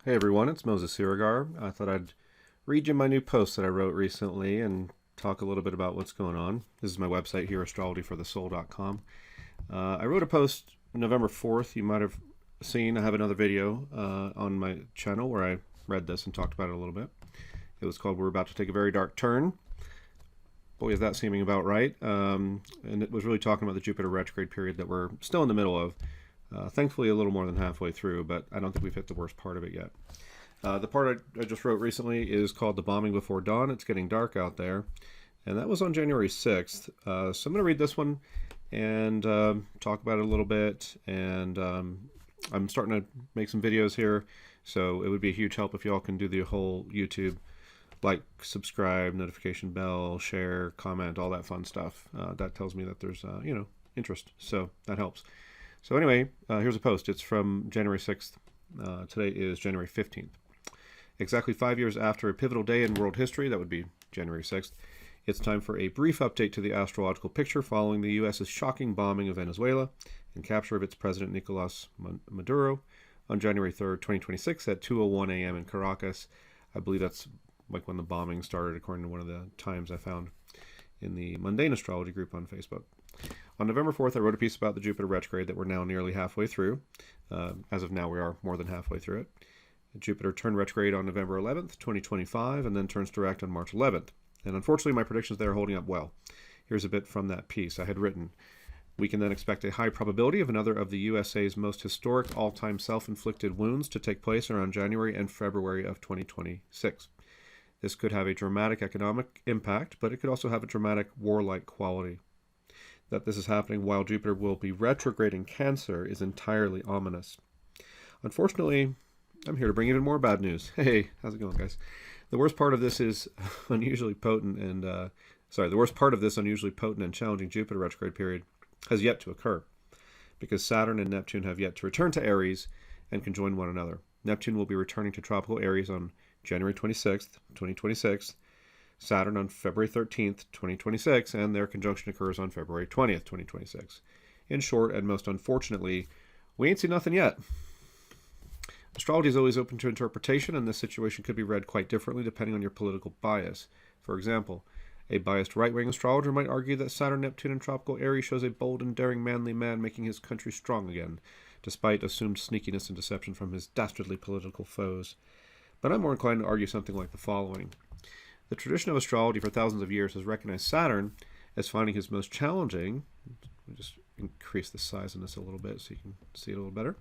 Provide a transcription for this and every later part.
Hey everyone, it's Moses Siregar. I thought I'd read you my new post that I wrote recently and talk a little bit about what's going on. This is my website here, astrologyforthesoul.com. I wrote a post November 4th. You might have seen, I have another video on my channel where I read this and talked about it a little bit. It was called We're About to Take a Very Dark Turn. Boy, is that seeming about right. And it was really talking about the Jupiter retrograde period that we're still in the middle of. Thankfully, a little more than halfway through, but I don't think we've hit the worst part of it yet. The part I just wrote recently is called The Bombing Before Dawn. It's getting dark out there. And that was on January 6th. So I'm going to read this one and talk about it a little bit. And I'm starting to make some videos here. So it would be a huge help if y'all can do the whole YouTube like, subscribe, notification bell, share, comment, all that fun stuff. That tells me that there's, interest. So that helps. So anyway, here's a post. It's from January 6th. Today is January 15th. Exactly 5 years after a pivotal day in world history, that would be January 6th, it's time for a brief update to the astrological picture following the U.S.'s shocking bombing of Venezuela and capture of its president Nicolas Maduro on January 3rd, 2026 at 2:01 a.m. in Caracas. I believe that's like when the bombing started, according to one of the times I found in the Mundane Astrology group on Facebook. On November 4th, I wrote a piece about the Jupiter retrograde that we're now nearly halfway through. As of now, we are more than halfway through it. Jupiter turned retrograde on November 11th, 2025, and then turns direct on March 11th. And unfortunately, my predictions there are holding up well. Here's a bit from that piece I had written. We can then expect a high probability of another of the USA's most historic all-time self-inflicted wounds to take place around January and February of 2026. This could have a dramatic economic impact, but it could also have a dramatic warlike quality. That this is happening while Jupiter will be retrograde in Cancer is entirely ominous. Unfortunately, I'm here to bring even more bad news. Hey, how's it going, guys? The worst part of this is unusually potent and the worst part of this unusually potent and challenging Jupiter retrograde period has yet to occur, because Saturn and Neptune have yet to return to Aries and conjoin one another. Neptune will be returning to tropical Aries on January 26th, 2026. Saturn on February 13th, 2026, and their conjunction occurs on February 20th, 2026. In short, and most unfortunately, we ain't seen nothing yet. Astrology is always open to interpretation, and this situation could be read quite differently depending on your political bias. For example, a biased right-wing astrologer might argue that Saturn, Neptune, and tropical Aries shows a bold and daring manly man making his country strong again, despite assumed sneakiness and deception from his dastardly political foes. But I'm more inclined to argue something like the following. The tradition of astrology for thousands of years has recognized Saturn as finding his most challenging. Let me just increase the size in this a little bit so you can see it a little better.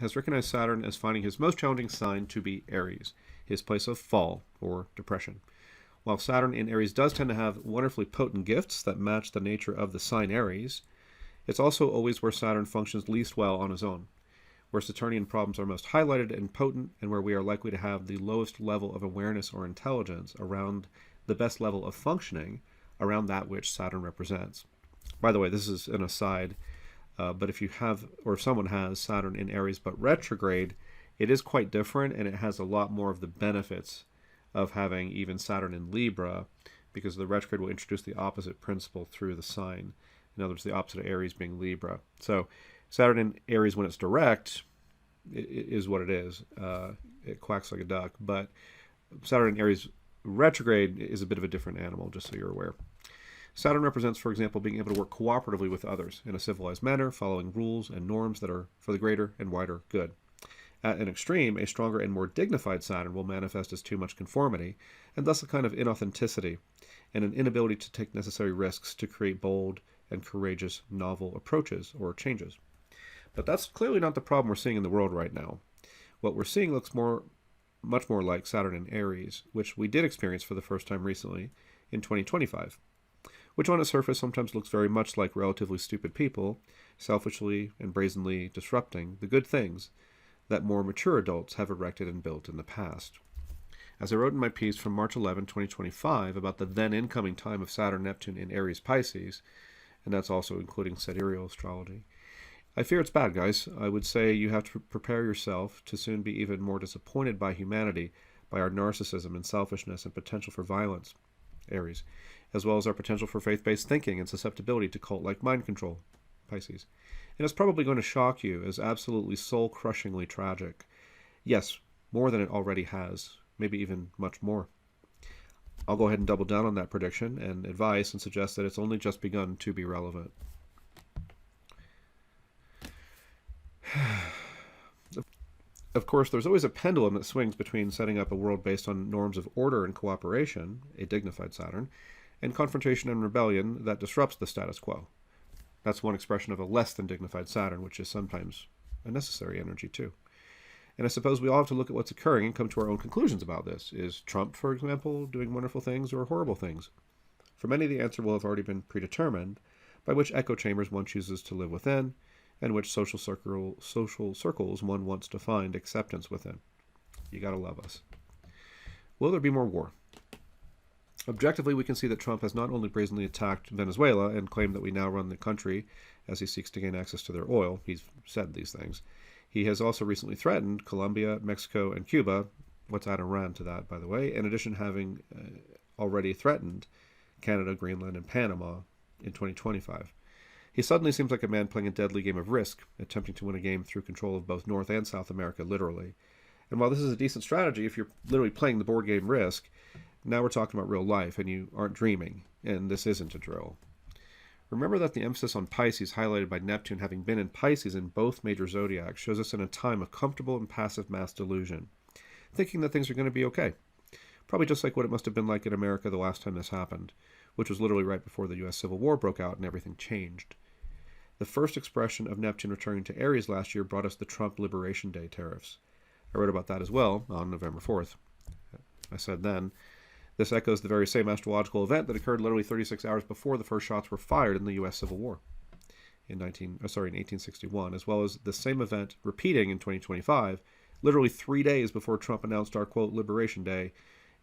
Has recognized Saturn as finding his most challenging sign to be Aries, his place of fall or depression. While Saturn in Aries does tend to have wonderfully potent gifts that match the nature of the sign Aries, it's also always where Saturn functions least well on his own, where Saturnian problems are most highlighted and potent, and where we are likely to have the lowest level of awareness or intelligence around the best level of functioning around that which Saturn represents. By the way, this is an aside, but if you have, or if someone has Saturn in Aries but retrograde, it is quite different, and it has a lot more of the benefits of having even Saturn in Libra, because the retrograde will introduce the opposite principle through the sign. In other words, the opposite of Aries being Libra. So Saturn in Aries, when it's direct, is what it is. It quacks like a duck. But Saturn in Aries retrograde is a bit of a different animal, just so you're aware. Saturn represents, for example, being able to work cooperatively with others in a civilized manner, following rules and norms that are for the greater and wider good. At an extreme, a stronger and more dignified Saturn will manifest as too much conformity, and thus a kind of inauthenticity, and an inability to take necessary risks to create bold and courageous novel approaches or changes. But that's clearly not the problem we're seeing in the world right now. What we're seeing looks much more like Saturn in Aries, which we did experience for the first time recently in 2025, which on its surface sometimes looks very much like relatively stupid people selfishly and brazenly disrupting the good things that more mature adults have erected and built in the past. As I wrote in my piece from March 11, 2025, about the then incoming time of Saturn Neptune in Aries Pisces, and that's also including sidereal astrology, I fear it's bad, guys. I would say you have to prepare yourself to soon be even more disappointed by humanity, by our narcissism and selfishness and potential for violence, Aries, as well as our potential for faith-based thinking and susceptibility to cult-like mind control, Pisces. And it's probably going to shock you as absolutely soul-crushingly tragic. Yes, more than it already has, maybe even much more. I'll go ahead and double down on that prediction and advise and suggest that it's only just begun to be relevant. Of course, there's always a pendulum that swings between setting up a world based on norms of order and cooperation, a dignified Saturn, and confrontation and rebellion that disrupts the status quo. That's one expression of a less than dignified Saturn, which is sometimes a necessary energy too. And I suppose we all have to look at what's occurring and come to our own conclusions about this. Is Trump, for example, doing wonderful things or horrible things? For many, the answer will have already been predetermined by which echo chambers one chooses to live within and which social circles one wants to find acceptance within. You gotta love us. Will there be more war? Objectively, we can see that Trump has not only brazenly attacked Venezuela and claimed that we now run the country as he seeks to gain access to their oil. He's said these things. He has also recently threatened Colombia, Mexico, and Cuba. What's Iran to that, by the way? In addition, having already threatened Canada, Greenland, and Panama in 2025. He suddenly seems like a man playing a deadly game of Risk, attempting to win a game through control of both North and South America, literally. And while this is a decent strategy, if you're literally playing the board game Risk, now we're talking about real life, and you aren't dreaming, and this isn't a drill. Remember that the emphasis on Pisces, highlighted by Neptune having been in Pisces in both major zodiacs, shows us in a time of comfortable and passive mass delusion, thinking that things are going to be okay. Probably just like what it must have been like in America the last time this happened, which was literally right before the U.S. Civil War broke out and everything changed. The first expression of Neptune returning to Aries last year brought us the Trump Liberation Day tariffs. I wrote about that as well on November 4th. I said then, this echoes the very same astrological event that occurred literally 36 hours before the first shots were fired in the U.S. Civil War in 1861, as well as the same event repeating in 2025, literally 3 days before Trump announced our, quote, Liberation Day,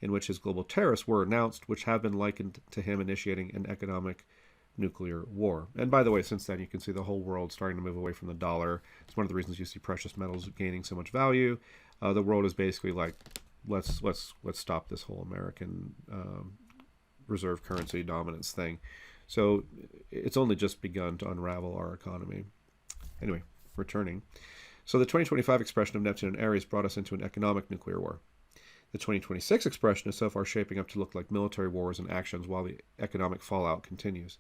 in which his global tariffs were announced, which have been likened to him initiating an economic nuclear war. And by the way, since then, you can see the whole world starting to move away from the dollar. It's one of the reasons you see precious metals gaining so much value. The world is basically like, let's stop this whole American reserve currency dominance thing. So it's only just begun to unravel our economy. Anyway, returning. So the 2025 expression of Neptune and Aries brought us into an economic nuclear war. The 2026 expression is so far shaping up to look like military wars and actions while the economic fallout continues.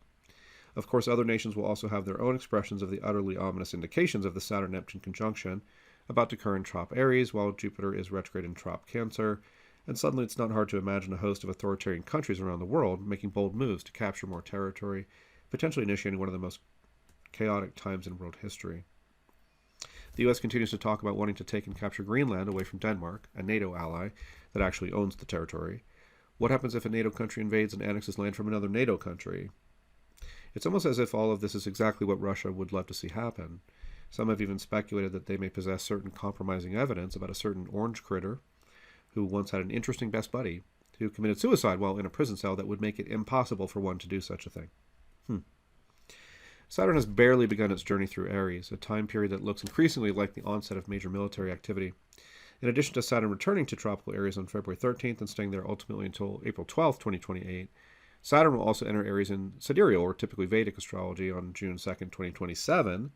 Of course, other nations will also have their own expressions of the utterly ominous indications of the Saturn-Neptune conjunction about to occur in Trop Aries, while Jupiter is retrograde in Trop Cancer, and suddenly it's not hard to imagine a host of authoritarian countries around the world making bold moves to capture more territory, potentially initiating one of the most chaotic times in world history. The U.S. continues to talk about wanting to take and capture Greenland away from Denmark, a NATO ally that actually owns the territory. What happens if a NATO country invades and annexes land from another NATO country? It's almost as if all of this is exactly what Russia would love to see happen. Some have even speculated that they may possess certain compromising evidence about a certain orange critter who once had an interesting best buddy who committed suicide while in a prison cell that would make it impossible for one to do such a thing. Saturn has barely begun its journey through Aries, a time period that looks increasingly like the onset of major military activity. In addition to Saturn returning to tropical Aries on February 13th and staying there ultimately until April 12th, 2028, Saturn will also enter Aries in sidereal, or typically Vedic astrology, on June 2nd, 2027,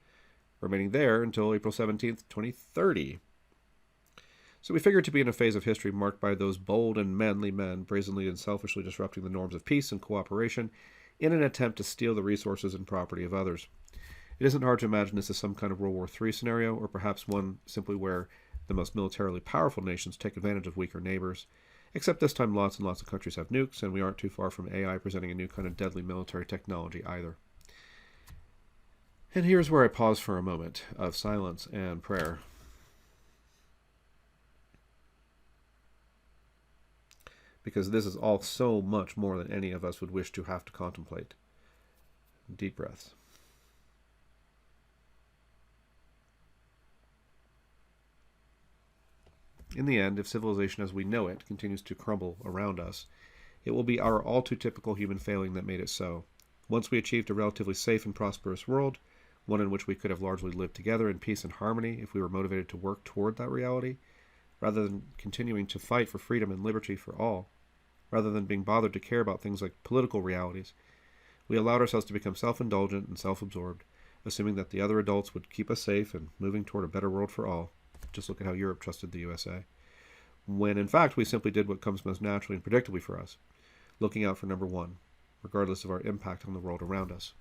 remaining there until April 17th, 2030. So we figure to be in a phase of history marked by those bold and manly men brazenly and selfishly disrupting the norms of peace and cooperation in an attempt to steal the resources and property of others. It isn't hard to imagine this as some kind of World War III scenario, or perhaps one simply where the most militarily powerful nations take advantage of weaker neighbors. Except this time lots and lots of countries have nukes, and we aren't too far from AI presenting a new kind of deadly military technology either. And here's where I pause for a moment of silence and prayer. Because this is all so much more than any of us would wish to have to contemplate. Deep breaths. In the end, if civilization as we know it continues to crumble around us, it will be our all too typical human failing that made it so. Once we achieved a relatively safe and prosperous world, one in which we could have largely lived together in peace and harmony if we were motivated to work toward that reality, rather than continuing to fight for freedom and liberty for all, rather than being bothered to care about things like political realities, we allowed ourselves to become self-indulgent and self-absorbed, assuming that the other adults would keep us safe and moving toward a better world for all. Just look at how Europe trusted the USA. When in fact we simply did what comes most naturally and predictably for us, looking out for number one, regardless of our impact on the world around us.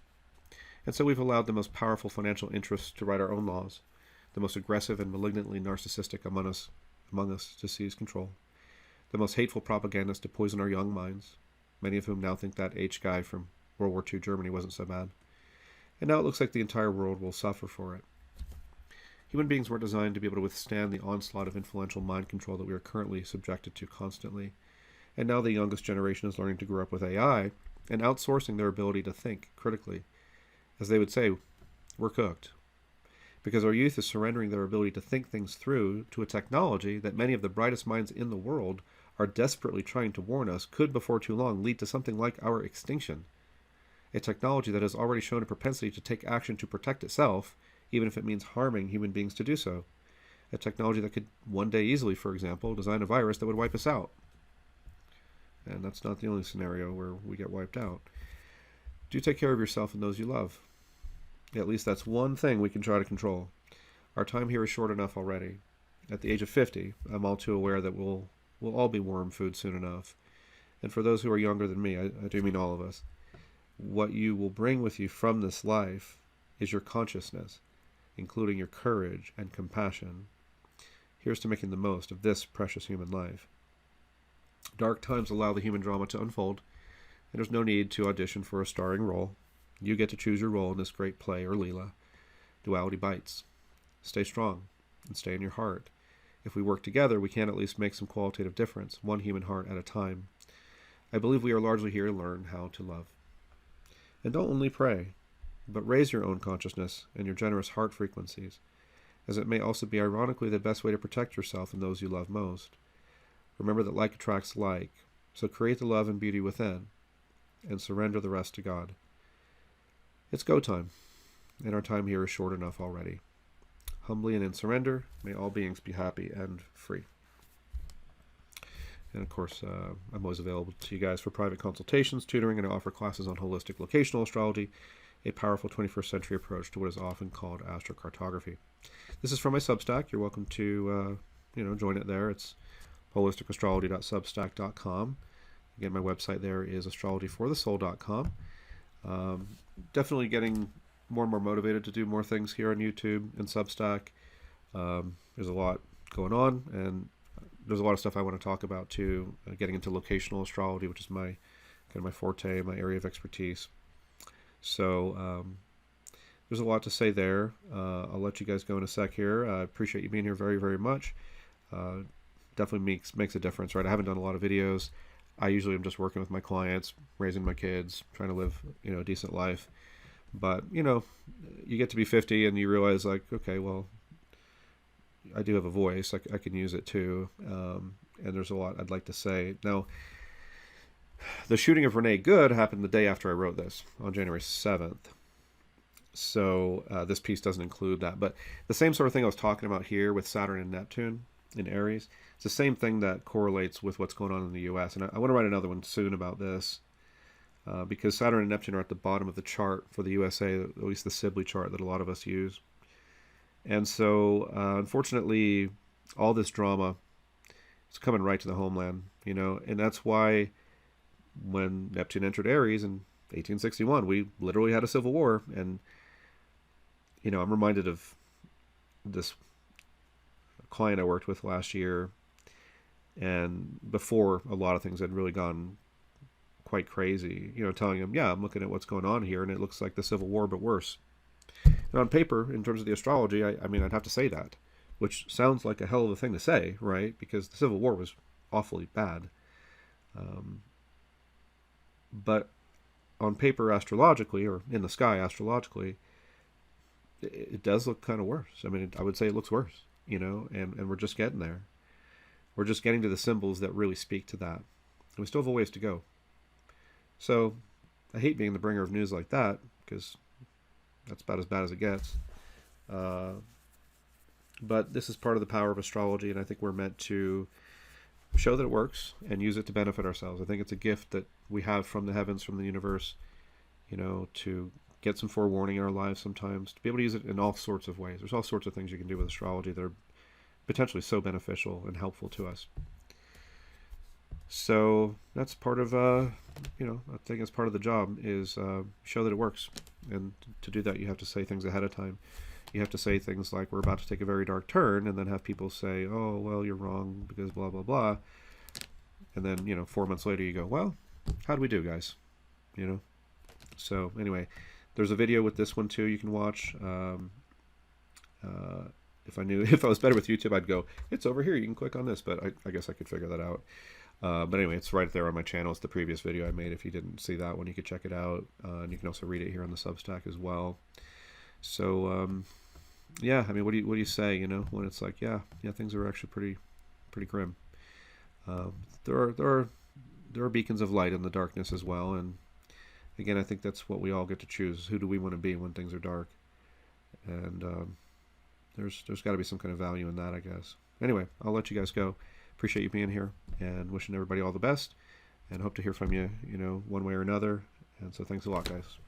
And so we've allowed the most powerful financial interests to write our own laws, the most aggressive and malignantly narcissistic among us to seize control, the most hateful propagandists to poison our young minds, many of whom now think that H guy from World War II Germany wasn't so bad. And now it looks like the entire world will suffer for it. Human beings weren't designed to be able to withstand the onslaught of influential mind control that we are currently subjected to constantly. And now the youngest generation is learning to grow up with AI and outsourcing their ability to think critically. As they would say, we're cooked. Because our youth is surrendering their ability to think things through to a technology that many of the brightest minds in the world are desperately trying to warn us could before too long lead to something like our extinction. A technology that has already shown a propensity to take action to protect itself, even if it means harming human beings to do so. A technology that could one day easily, for example, design a virus that would wipe us out. And that's not the only scenario where we get wiped out. Do take care of yourself and those you love. At least that's one thing we can try to control. Our time here is short enough already. At the age of 50, I'm all too aware that we'll all be worm food soon enough. And for those who are younger than me, I do mean all of us, what you will bring with you from this life is your consciousness, including your courage and compassion. Here's to making the most of this precious human life. Dark times allow the human drama to unfold, and there's no need to audition for a starring role. You get to choose your role in this great play or Leela. Duality bites. Stay strong and stay in your heart. If we work together, we can at least make some qualitative difference, one human heart at a time. I believe we are largely here to learn how to love. And don't only pray, but raise your own consciousness and your generous heart frequencies, as it may also be ironically the best way to protect yourself and those you love most. Remember that like attracts like, so create the love and beauty within, and surrender the rest to God. It's go time, and our time here is short enough already. Humbly and in surrender, may all beings be happy and free. And of course, I'm always available to you guys for private consultations, tutoring, and I offer classes on holistic locational astrology, a powerful 21st century approach to what is often called astrocartography. This is from my Substack. You're welcome to join it there. It's holisticastrology.substack.com. Again, my website there is astrologyforthesoul.com. Definitely getting more and more motivated to do more things here on YouTube and Substack. There's a lot going on, and there's a lot of stuff I want to talk about too. Getting into locational astrology, which is my forte, my area of expertise. So there's a lot to say there. I'll let you guys go in a sec here. I appreciate you being here very, very much. Definitely makes a difference, right? I haven't done a lot of videos. I usually am just working with my clients, raising my kids, trying to live, a decent life. But, you get to be 50 and you realize like, okay, well, I do have a voice. I can use it too. And there's a lot I'd like to say. Now, the shooting of Renee Good happened the day after I wrote this, on January 7th. So this piece doesn't include that. But the same sort of thing I was talking about here with Saturn and Neptune in Aries, it's the same thing that correlates with what's going on in the U.S. And I want to write another one soon about this because Saturn and Neptune are at the bottom of the chart for the USA, at least the Sibley chart that a lot of us use. And so, unfortunately, all this drama is coming right to the homeland, and that's why when Neptune entered Aries in 1861, we literally had a civil war. And, I'm reminded of this client I worked with last year, and before a lot of things had really gone quite crazy, telling him, yeah, I'm looking at what's going on here, and it looks like the Civil War, but worse. And on paper, in terms of the astrology, I'd have to say that, which sounds like a hell of a thing to say, right? Because the Civil War was awfully bad. But on paper, astrologically, or in the sky, astrologically, it does look kind of worse. I would say it looks worse, and we're just getting there. We're just getting to the symbols that really speak to that. And we still have a ways to go. So I hate being the bringer of news like that, because that's about as bad as it gets. But this is part of the power of astrology, and I think we're meant to show that it works and use it to benefit ourselves. I think it's a gift that we have from the heavens, from the universe, to get some forewarning in our lives sometimes, to be able to use it in all sorts of ways. There's all sorts of things you can do with astrology that are potentially so beneficial and helpful to us. So that's part of, you know, I think it's part of the job is show that it works. And to do that, you have to say things ahead of time. You have to say things like, we're about to take a very dark turn, and then have people say, oh, well, you're wrong because blah, blah, blah. And then, you know, 4 months later you go, well, how'd we do, guys? You know? So anyway, there's a video with this one too you can watch. If I was better with YouTube, I'd go, it's over here, you can click on this, but I guess I could figure that out. But anyway, it's right there on my channel. It's the previous video I made. If you didn't see that one, you could check it out. And you can also read it here on the Substack as well. So, yeah, I mean, what do you say, you know, when it's like, yeah, things are actually pretty grim. There are beacons of light in the darkness as well. And again, I think that's what we all get to choose. Who do we want to be when things are dark? And there's got to be some kind of value in that, I guess. Anyway, I'll let you guys go. Appreciate you being here, and wishing everybody all the best, and hope to hear from you, you know, one way or another. And so thanks a lot, guys.